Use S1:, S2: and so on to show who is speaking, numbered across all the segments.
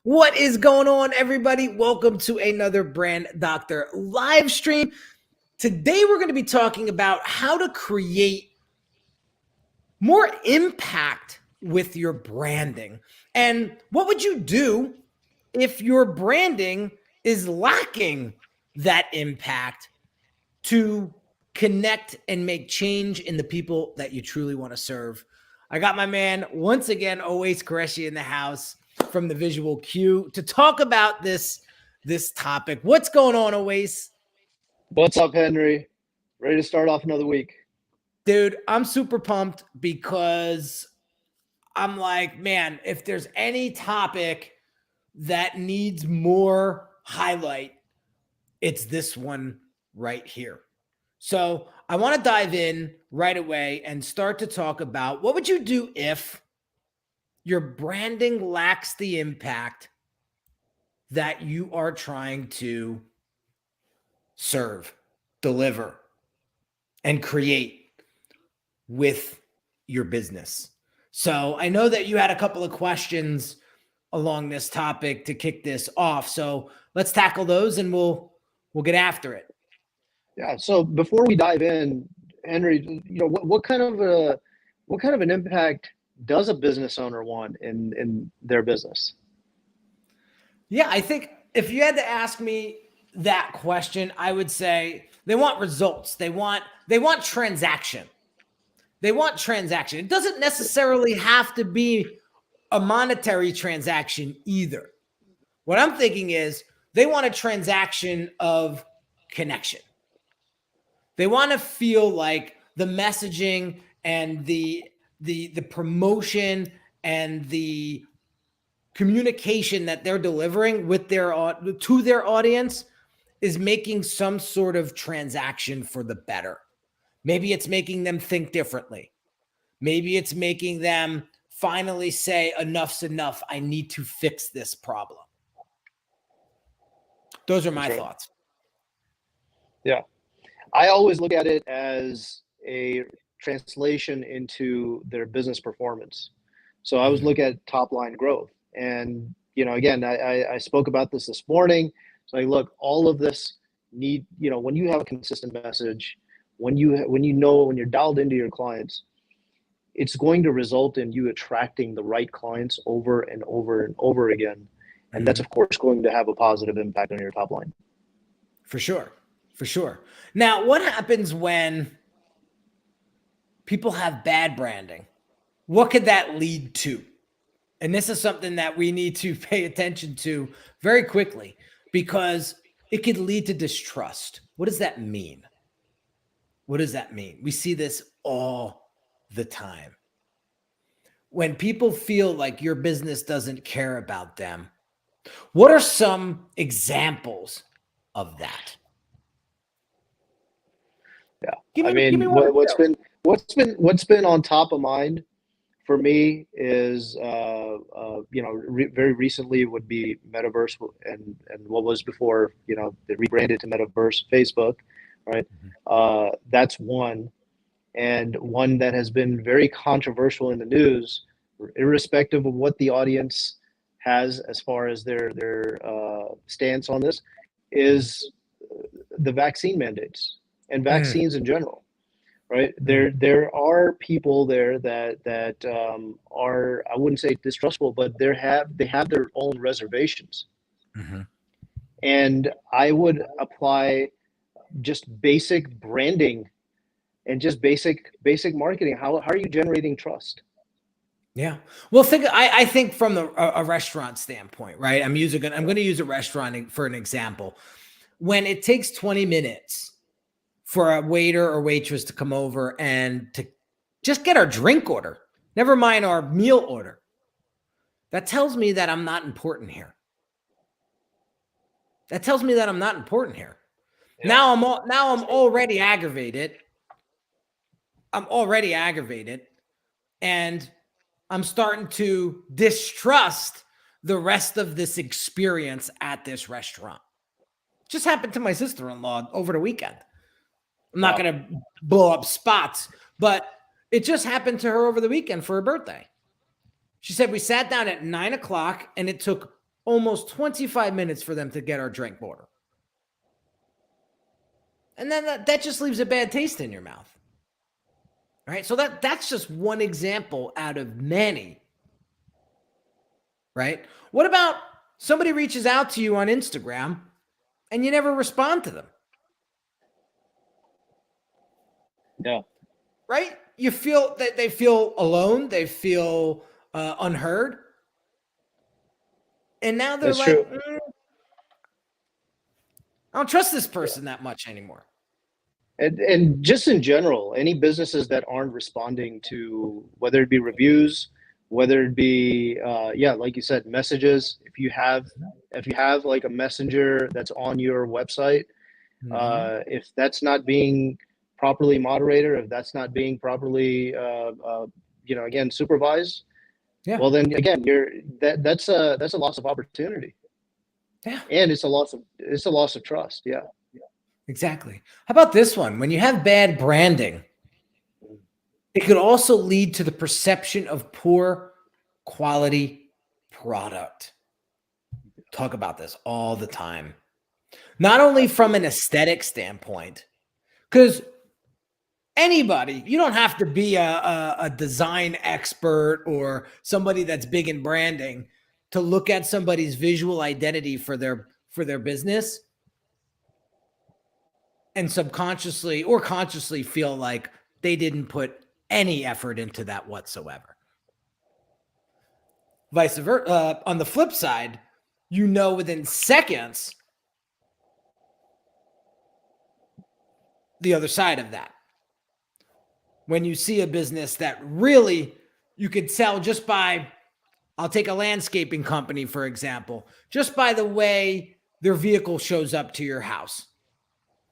S1: What is going on, everybody? Welcome to another Brand Doctor live stream. Today, we're going to be talking about how to create more impact with your branding. And what would you do if your branding is lacking that impact to connect and make change in the people that you truly want to serve? I got my man, once again, Owais Qureshi in the house from the Visual Cue to talk about this topic. What's going on, Owais?
S2: What's up, Henry? Ready to start off another week?
S1: Dude, I'm super pumped because I'm like, man, if there's any topic that needs more highlight, it's this one right here. So I want to dive in right away and start to talk about what would you do if your branding lacks the impact that you are trying to serve, deliver, and create with your business. So I know that you had a couple of questions along this topic to kick this off. So let's tackle those and we'll get after it.
S2: Yeah. So before we dive in, Henry, what kind of an impact does a business owner want in their business?
S1: Yeah, I think if you had to ask me that question, I would say they want results. They want transaction. They want transaction. It doesn't necessarily have to be a monetary transaction either. What I'm thinking is they want a transaction of connection. They want to feel like the messaging and the promotion and the communication that they're delivering with to their audience is making some sort of transaction for the better. Maybe it's making them think differently. Maybe it's making them finally say, enough's enough. I need to fix this problem. Those are my thoughts.
S2: Yeah. I always look at it as a translation into their business performance. So I always look at top line growth. And, again, I spoke about this morning. So look, all of this when you have a consistent message, when you're dialed into your clients, it's going to result in you attracting the right clients over and over and over again. And that's, of course, going to have a positive impact on your top line.
S1: For sure. For sure. Now, what happens when people have bad branding? What could that lead to? And this is something that we need to pay attention to very quickly because it could lead to distrust. What does that mean? What does that mean? We see this all the time. When people feel like your business doesn't care about them, what are some examples of that?
S2: Yeah, what's been on top of mind for me is very recently would be Metaverse and what was before they rebranded to Metaverse Facebook, right? That's one, and one that has been very controversial in the news, irrespective of what the audience has as far as their stance on this, is the vaccine mandates and vaccines in general, right? There are people there that are, I wouldn't say distrustful, but they have their own reservations. And I would apply just basic branding and just basic marketing. How are you generating trust?
S1: Yeah. Well, I think from a restaurant standpoint, right? I'm going to use a restaurant for an example. When it takes 20 minutes for a waiter or waitress to come over and to just get our drink order, never mind our meal order, that tells me that I'm not important here. That tells me that I'm not important here. Yeah. Now I'm already aggravated. And I'm starting to distrust the rest of this experience at this restaurant. It just happened to my sister-in-law over the weekend. I'm not going to blow up spots, but it just happened to her over the weekend for her birthday. She said we sat down at 9:00 and it took almost 25 minutes for them to get our drink order. And then that just leaves a bad taste in your mouth. All right. So that's just one example out of many. Right. What about somebody reaches out to you on Instagram and you never respond to them?
S2: Yeah.
S1: Right. You feel that they feel alone. They feel unheard. And now they're
S2: That's
S1: like, I don't trust this person that much anymore.
S2: And just in general, any businesses that aren't responding to, whether it be reviews, whether it be like you said, messages. If you have like a messenger that's on your website, if that's not being properly moderated, if that's not being properly again supervised, well then again that's a loss of opportunity.
S1: Yeah.
S2: And it's a loss of trust. Yeah.
S1: Exactly. How about this one? When you have bad branding, it could also lead to the perception of poor quality product. Talk about this all the time. Not only from an aesthetic standpoint, because anybody, you don't have to be a design expert or somebody that's big in branding to look at somebody's visual identity for their business and subconsciously or consciously feel like they didn't put any effort into that whatsoever. Vice versa. On the flip side, within seconds, the other side of that. When you see a business that really you could tell just by, I'll take a landscaping company, for example, just by the way their vehicle shows up to your house,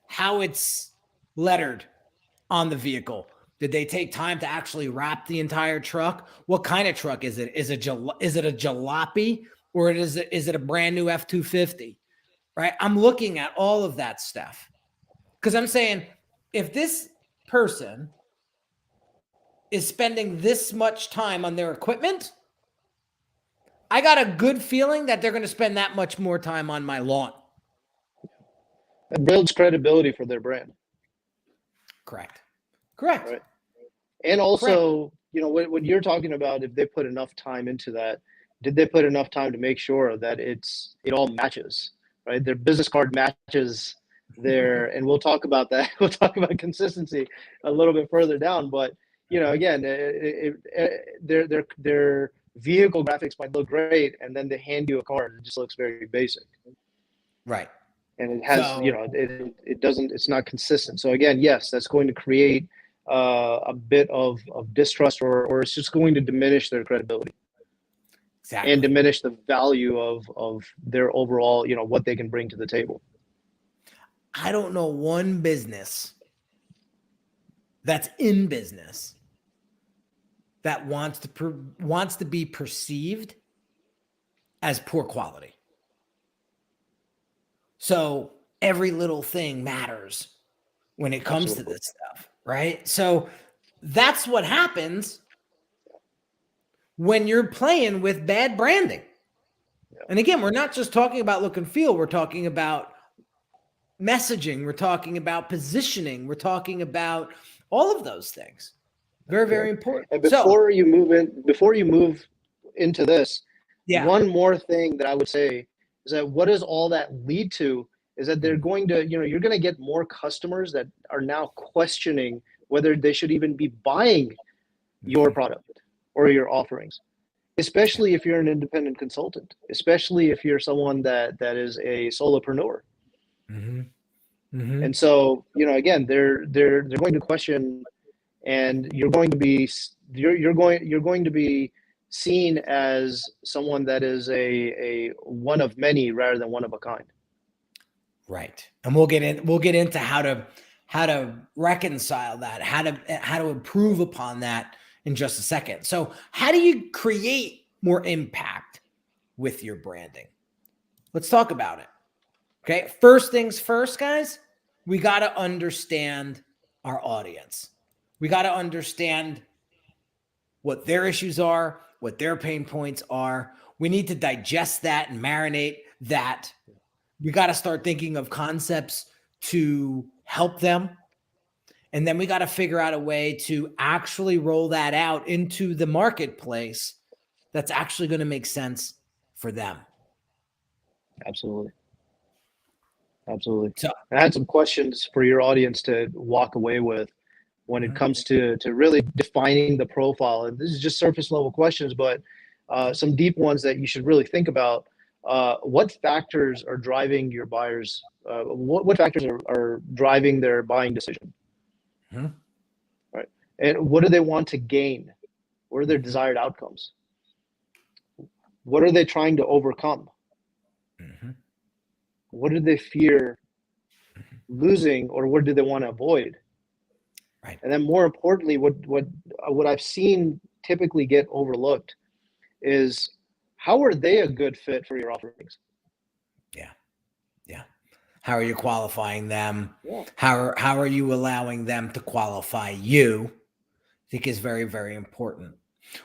S1: how it's lettered on the vehicle. Did they take time to actually wrap the entire truck? What kind of truck is it? Is it a jalopy or is it a brand new F-250? Right? I'm looking at all of that stuff because I'm saying if this person is spending this much time on their equipment, I got a good feeling that they're going to spend that much more time on my lawn.
S2: It builds credibility for their brand.
S1: Correct. Right.
S2: And also, when you're talking about if they put enough time into that, did they put enough time to make sure that it all matches, right? Their business card matches their, and we'll talk about that. We'll talk about consistency a little bit further down, but again, their vehicle graphics might look great, and then they hand you a card and it just looks very basic.
S1: Right.
S2: And it has, it doesn't, it's not consistent. So again, yes, that's going to create a bit of distrust, or it's just going to diminish their credibility.
S1: Exactly.
S2: And diminish the value of their overall, what they can bring to the table.
S1: I don't know one business that's in business that wants to be perceived as poor quality. So every little thing matters when it comes to this stuff, right? So that's what happens when you're playing with bad branding. And again, we're not just talking about look and feel. We're talking about messaging. We're talking about positioning. We're talking about all of those things. Very, very important.
S2: And before you move into this, one more thing that I would say is that what does all that lead to is that they're going to, you're going to get more customers that are now questioning whether they should even be buying your product or your offerings, especially if you're an independent consultant, especially if you're someone that is a solopreneur. And so, again, they're going to question, and you're going to be seen as someone that is a one of many rather than one of a kind.
S1: Right. And we'll get into how to reconcile that, how to improve upon that in just a second. So how do you create more impact with your branding? Let's talk about it. Okay. First things first, guys, we got to understand our audience. We got to understand what their issues are, what their pain points are. We need to digest that and marinate that. We got to start thinking of concepts to help them. And then we got to figure out a way to actually roll that out into the marketplace that's actually going to make sense for them.
S2: Absolutely. Absolutely.
S1: So,
S2: I had some questions for your audience to walk away with when it comes to really defining the profile. And this is just surface level questions, but some deep ones that you should really think about. What factors are driving your buyers? What factors are driving their buying decision? Right. And what do they want to gain? What are their desired outcomes? What are they trying to overcome? What do they fear losing, or what do they want to avoid?
S1: Right.
S2: And then more importantly, what I've seen typically get overlooked is, how are they a good fit for your offerings?
S1: Yeah. How are you qualifying them?
S2: Yeah.
S1: How are you allowing them to qualify you? I think is very, very important.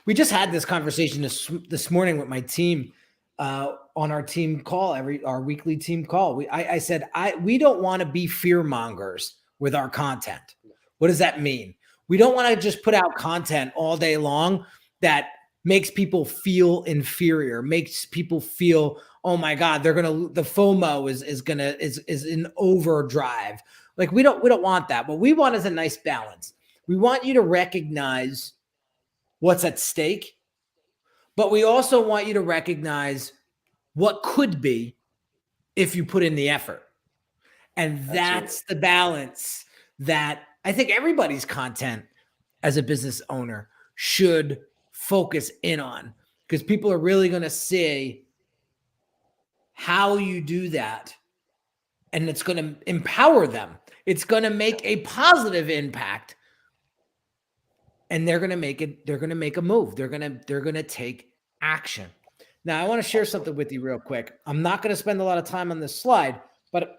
S1: We just had this conversation this morning with my team on our team call, our weekly team call. I said, we don't want to be fear mongers with our content. What does that mean? We don't want to just put out content all day long that makes people feel inferior, makes people feel, oh my God, the FOMO is in overdrive. Like we don't want that. What we want is a nice balance. We want you to recognize what's at stake, but we also want you to recognize what could be if you put in the effort. And that's the balance that I think everybody's content as a business owner should focus in on, because people are really going to see how you do that. And it's going to empower them. It's going to make a positive impact. And they're going to make a move. They're going to take action. Now, I want to share something with you real quick. I'm not going to spend a lot of time on this slide, but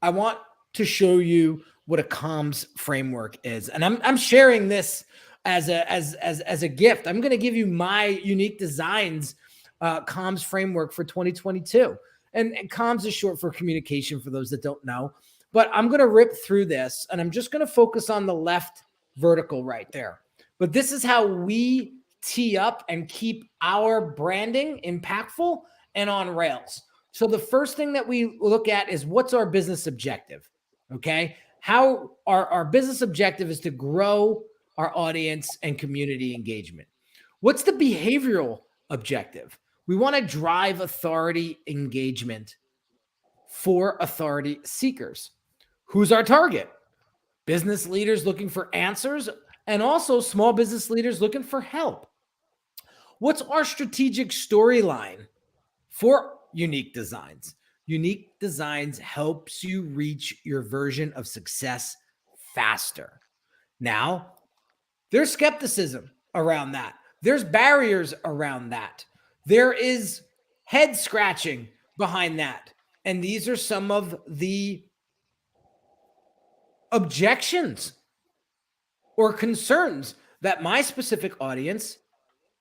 S1: I want to show you what a comms framework is. And I'm sharing this as a gift. I'm going to give you my Unique Designz comms framework for 2022. And comms is short for communication, for those that don't know. But I'm going to rip through this, and I'm just going to focus on the left vertical right there. But this is how we tee up and keep our branding impactful and on rails. So the first thing that we look at is, what's our business objective? Okay. How our business objective is to grow our audience and community engagement. What's the behavioral objective? We want to drive authority engagement for authority seekers. Who's our target? Business leaders looking for answers, and also small business leaders looking for help. What's our strategic storyline for Unique Designz? Unique Designz helps you reach your version of success faster. Now, there's skepticism around that. There's barriers around that. There is head scratching behind that. And these are some of the objections or concerns that my specific audience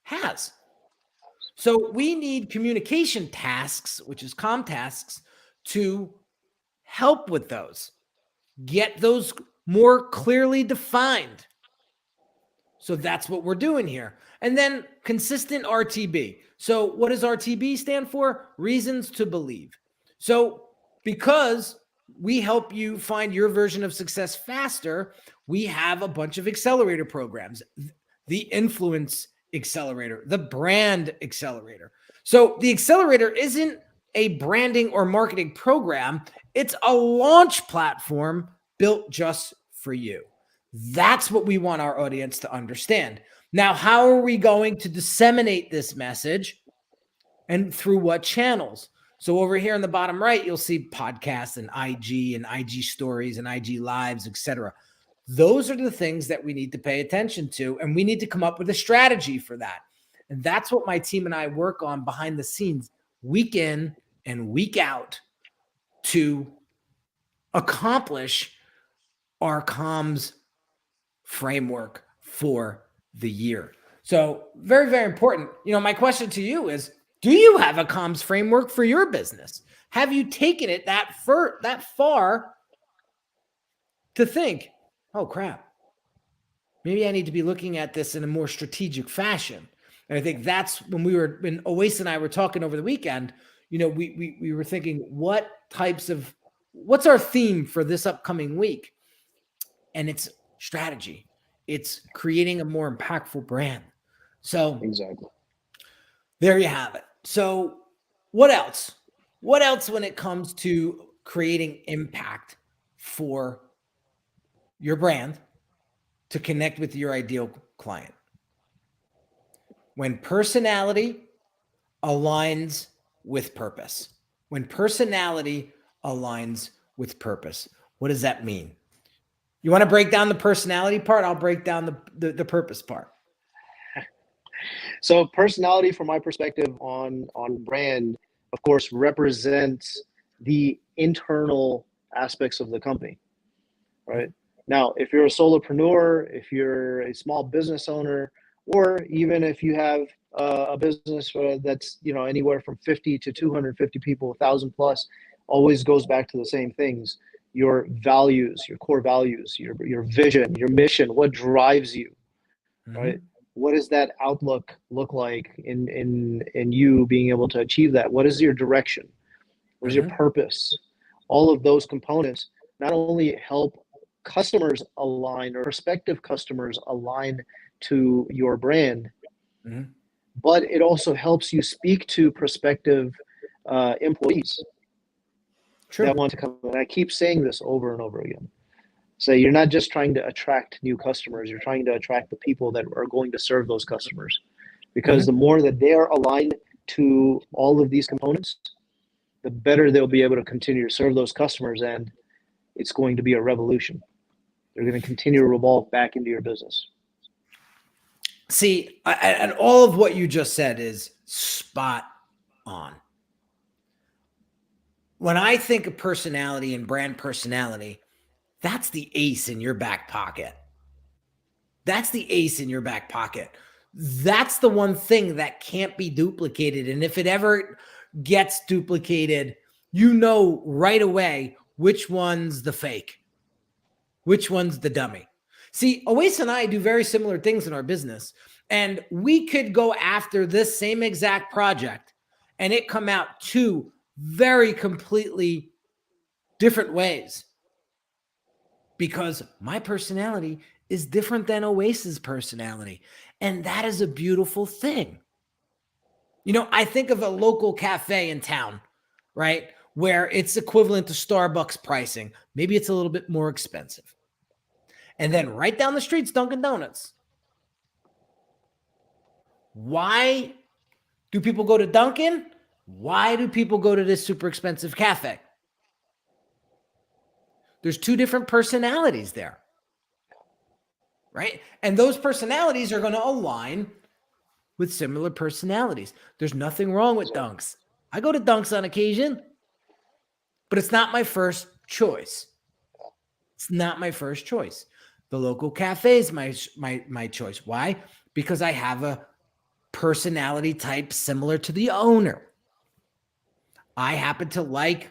S1: has. So we need communication tasks, which is comm tasks, to help with those, get those more clearly defined. So that's what we're doing here. And then consistent RTB. So what does RTB stand for? Reasons to believe. So because we help you find your version of success faster, we have a bunch of accelerator programs. The Influence Accelerator, the Brand Accelerator. So the accelerator isn't a branding or marketing program. It's a launch platform built just for you. That's what we want our audience to understand. Now, how are we going to disseminate this message, and through what channels? So over here in the bottom right, you'll see podcasts and IG stories and IG lives, etc. Those are the things that we need to pay attention to, and we need to come up with a strategy for that. And that's what my team and I work on behind the scenes, week in and week out, to accomplish our comms framework for the year. So very, very important. My question to you is, do you have a comms framework for your business? Have you taken it that far to think, oh crap, maybe I need to be looking at this in a more strategic fashion? And I think that's when Oasis and I were talking over the weekend, we were thinking, what's our theme for this upcoming week? And it's strategy. It's creating a more impactful brand. So
S2: exactly.
S1: There you have it. So what else? What else when it comes to creating impact for your brand to connect with your ideal client? When personality aligns with purpose. When personality aligns with purpose. What does that mean? You want to break down the personality part? I'll break down the purpose part.
S2: So personality, from my perspective on brand, of course, represents the internal aspects of the company, right? Now, if you're a solopreneur, if you're a small business owner, or even if you have a business that's anywhere from 50 to 250 people, 1,000 plus, always goes back to the same things: your values, your core values, your vision, your mission, what drives you, right? What does that outlook look like in you being able to achieve that? What is your direction? What is your purpose? All of those components not only help customers align, or prospective customers align to your brand, but it also helps you speak to prospective employees that want to come. And I keep saying this over and over again. So you're not just trying to attract new customers, you're trying to attract the people that are going to serve those customers. Because the more that they are aligned to all of these components, the better they'll be able to continue to serve those customers, and it's going to be a revolution. They're going to continue to revolve back into your business.
S1: See, and all of what you just said is spot on. When I think of personality and brand personality, that's the ace in your back pocket. That's the ace in your back pocket. That's the one thing that can't be duplicated. And if it ever gets duplicated, you know right away which one's the fake, which one's the dummy. See, Oasis and I do very similar things in our business, and we could go after this same exact project and it come out two very completely different ways, because my personality is different than Oasis' personality. And that is a beautiful thing. I think of a local cafe in town, right, where it's equivalent to Starbucks pricing. Maybe it's a little bit more expensive. And then right down the street's Dunkin' Donuts. Why do people go to Dunkin'? Why do people go to this super expensive cafe? There's two different personalities there, right? And those personalities are going to align with similar personalities. There's nothing wrong with Dunks. I go to Dunks on occasion, but it's not my first choice. It's not my first choice. The local cafe is my choice. Why? Because I have a personality type similar to the owner. I happen to like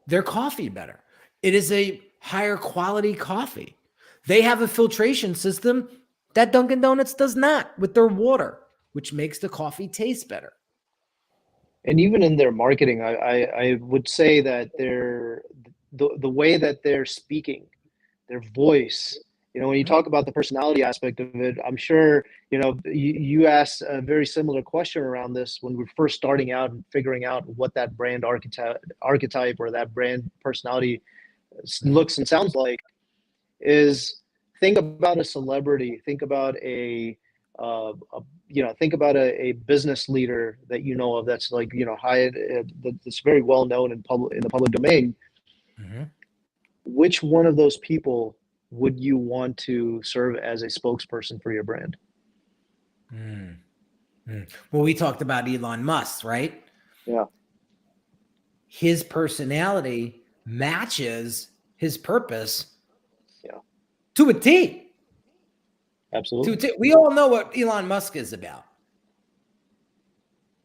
S1: their coffee better. It is a higher quality coffee. They have a filtration system that Dunkin' Donuts does not with their water, which makes the coffee taste better.
S2: And even in their marketing, I would say that the way that they're speaking, their voice, when you talk about the personality aspect of it, I'm sure, you asked a very similar question around this when we're first starting out and figuring out what that brand archetype or that brand personality looks and sounds like. Is think about a celebrity, think about a business leader that you know of that's like, high, that's very well known in the public domain. Which one of those people would you want to serve as a spokesperson for your brand?
S1: Well, we talked about Elon Musk, right?
S2: Yeah.
S1: His personality matches his purpose to a T.
S2: Absolutely.
S1: We all know what Elon Musk is about.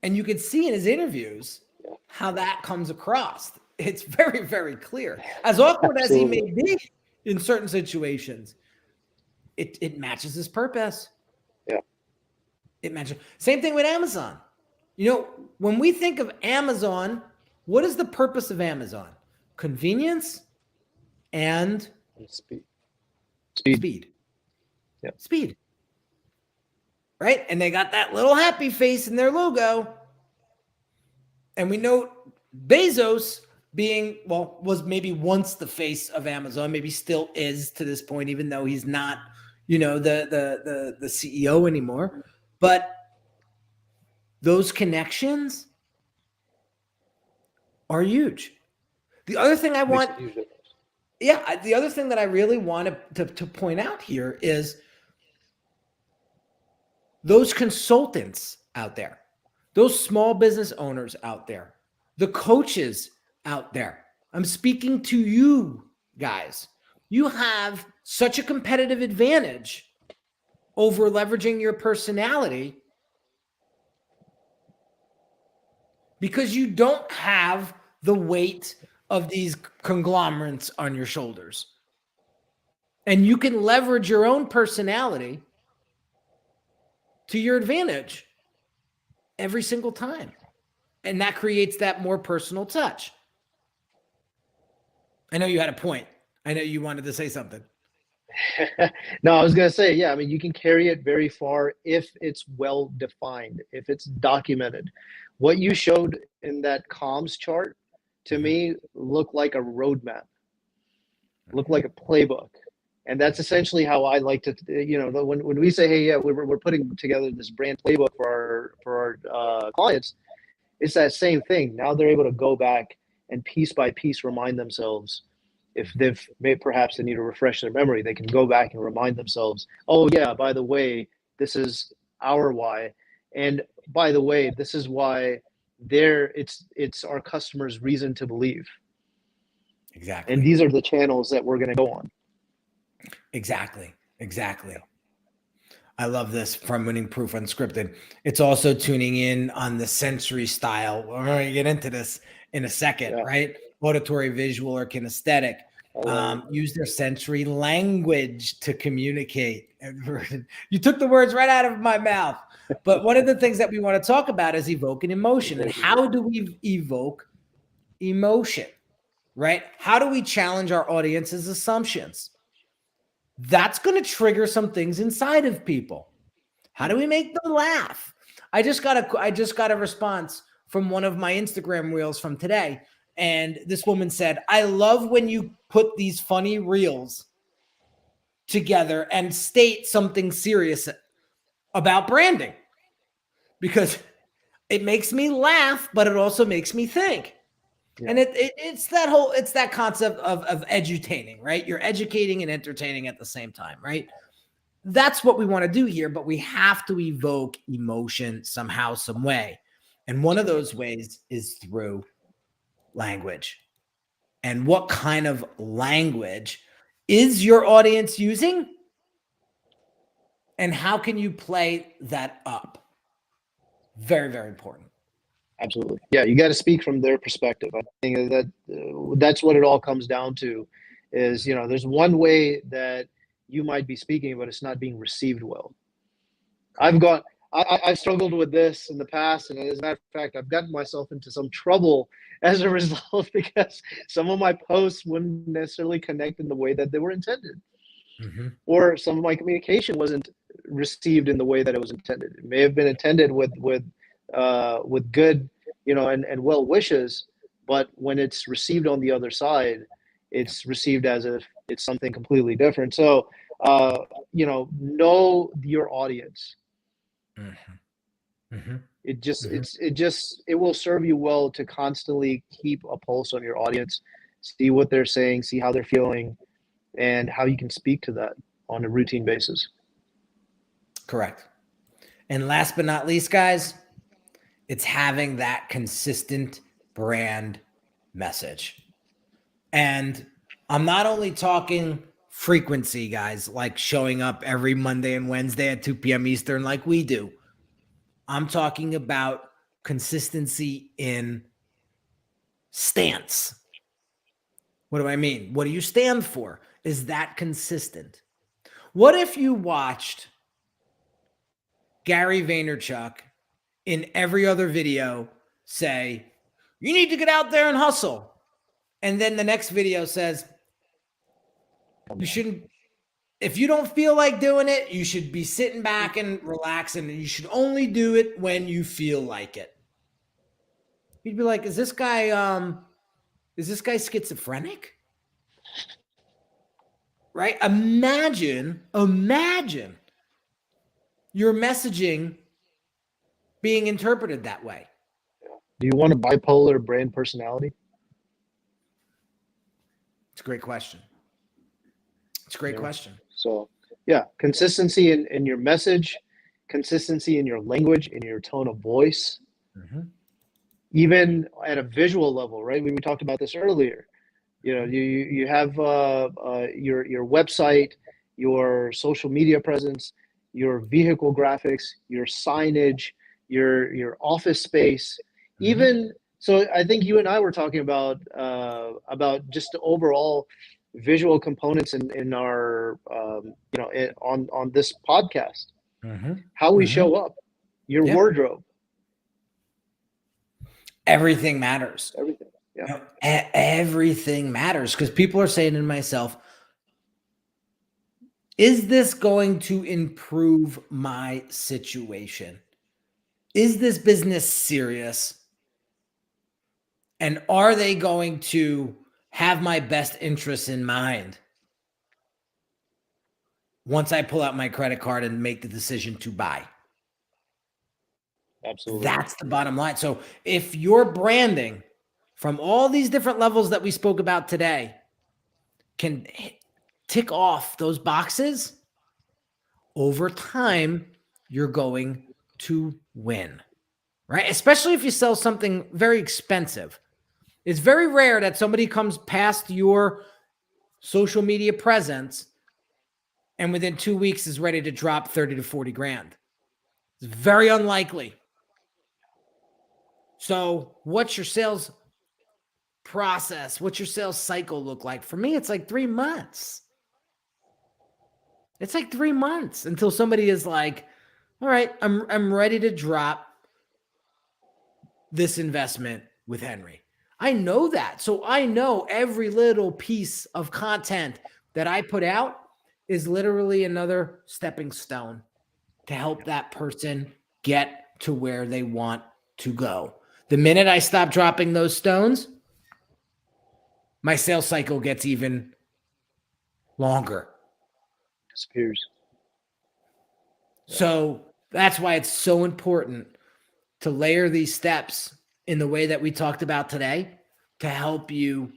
S1: And you can see in his interviews how that comes across. It's very, very clear. As awkward as he may be in certain situations, it matches his purpose.
S2: Yeah.
S1: It matches. Same thing with Amazon. You know, when we think of Amazon, what is the purpose of Amazon? Convenience and
S2: speed.
S1: Yeah. Speed. Right? And they got that little happy face in their logo. And we know Bezos was maybe once the face of Amazon, maybe still is to this point, even though he's not, the CEO anymore. But those connections are huge. The other thing the other thing that I really want to point out here is those consultants out there, those small business owners out there, the coaches out there. I'm speaking to you guys. You have such a competitive advantage over leveraging your personality because you don't have the weight of these conglomerates on your shoulders. And you can leverage your own personality to your advantage every single time. And that creates that more personal touch. I know you had a point. I know you wanted to say something.
S2: No, I was going to say, yeah, I mean, you can carry it very far if it's well defined, if it's documented. What you showed in that comms chart, to me, looked like a roadmap, looked like a playbook. And that's essentially how I like to, when we say, hey, yeah, we're putting together this brand playbook for our clients, it's that same thing. Now they're able to go back and piece by piece remind themselves. If perhaps they need to refresh their memory, they can go back and remind themselves, oh yeah, by the way, this is our why. And by the way, this is why it's our customers' reason to believe.
S1: Exactly.
S2: And these are the channels that we're going to go on.
S1: Exactly. I love this from Winning Proof Unscripted. It's also tuning in on the sensory style. We're going to get into this in a second, right? Auditory, visual, or kinesthetic. Use their sensory language to communicate. You took the words right out of my mouth. But one of the things that we want to talk about is evoking emotion. And how do we evoke emotion, right? How do we challenge our audience's assumptions? That's going to trigger some things inside of people. How do we make them laugh? I just got a response from one of my Instagram reels from today. And this woman said, I love when you put these funny reels together and state something serious about branding, because it makes me laugh, but it also makes me think. Yeah. And it's that concept of edutaining, right? You're educating and entertaining at the same time, right? That's what we want to do here, but we have to evoke emotion somehow, some way. And one of those ways is through language. And what kind of language is your audience using? And how can you play that up? Very, very important.
S2: Absolutely. Yeah, you got to speak from their perspective. I think that's what it all comes down to is, there's one way that you might be speaking, but it's not being received well. I've struggled with this in the past, and as a matter of fact, I've gotten myself into some trouble as a result because some of my posts wouldn't necessarily connect in the way that they were intended. Mm-hmm. Or some of my communication wasn't received in the way that it was intended. It may have been intended with good, and well wishes, but when it's received on the other side, it's received as if it's something completely different. So, know your audience. Mm-hmm. Mm-hmm. It will serve you well to constantly keep a pulse on your audience, see what they're saying, see how they're feeling, and how you can speak to that on a routine basis.
S1: Correct. And last but not least, guys, it's having that consistent brand message. And I'm not only talking frequency, guys, like showing up every Monday and Wednesday at 2 p.m. Eastern like we do. I'm talking about consistency in stance. What do I mean? What do you stand for? Is that consistent? What if you watched Gary Vaynerchuk in every other video say, you need to get out there and hustle. And then the next video says, you shouldn't, if you don't feel like doing it, you should be sitting back and relaxing, and you should only do it when you feel like it. You'd be like, is this guy schizophrenic? Right? Imagine your messaging being interpreted that way.
S2: Do you want a bipolar brand personality?
S1: It's a great question. It's a great question.
S2: So, yeah, consistency in your message, consistency in your language, in your tone of voice, even at a visual level, right? We talked about this earlier. You know, you have your website, your social media presence, your vehicle graphics, your signage, your office space, even. So I think you and I were talking about just the overall visual components in our on this podcast, how we show up, your wardrobe,
S1: everything matters.
S2: Everything. Yeah.
S1: You know, everything matters, because people are saying to myself, is this going to improve my situation? Is this business serious? And are they going to have my best interests in mind once I pull out my credit card and make the decision to buy?
S2: Absolutely.
S1: That's the bottom line. So if your branding from all these different levels that we spoke about today can tick off those boxes, over time, you're going to win, right? Especially if you sell something very expensive. It's very rare that somebody comes past your social media presence and within 2 weeks is ready to drop 30 to 40 grand. It's very unlikely. So what's your sales process? What's your sales cycle look like? For me, it's like 3 months. It's like 3 months until somebody is like, all right, I'm ready to drop this investment with Henry. I know that. So I know every little piece of content that I put out is literally another stepping stone to help that person get to where they want to go. The minute I stop dropping those stones, my sales cycle gets even longer.
S2: Disappears.
S1: So that's why it's so important to layer these steps in the way that we talked about today to help you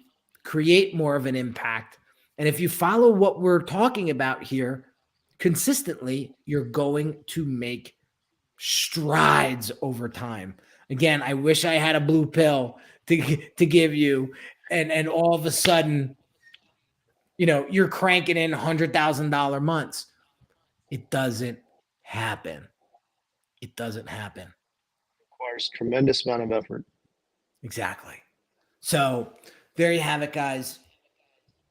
S1: create more of an impact. And if you follow what we're talking about here consistently, you're going to make strides over time. Again, I wish I had a blue pill to give you, and all of a sudden, you know, you're cranking in $100,000 months. It doesn't happen. It doesn't happen.
S2: Requires tremendous amount of effort.
S1: Exactly. So there you have it, guys.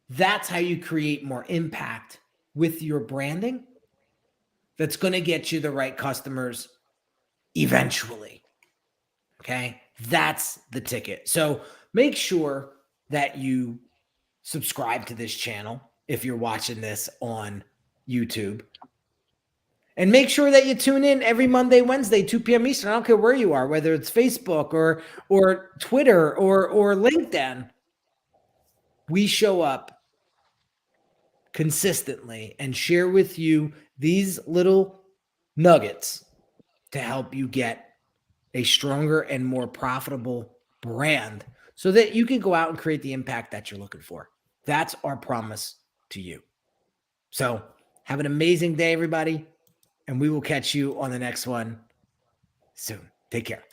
S1: That's how you create more impact with your branding. That's going to get you the right customers eventually. Okay. That's the ticket. So make sure that you subscribe to this channel if you're watching this on YouTube. And make sure that you tune in every Monday, Wednesday, 2 p.m. Eastern. I don't care where you are, whether it's Facebook or Twitter or LinkedIn. We show up consistently and share with you these little nuggets to help you get a stronger and more profitable brand so that you can go out and create the impact that you're looking for. That's our promise to you. So have an amazing day, everybody. And we will catch you on the next one soon. Take care.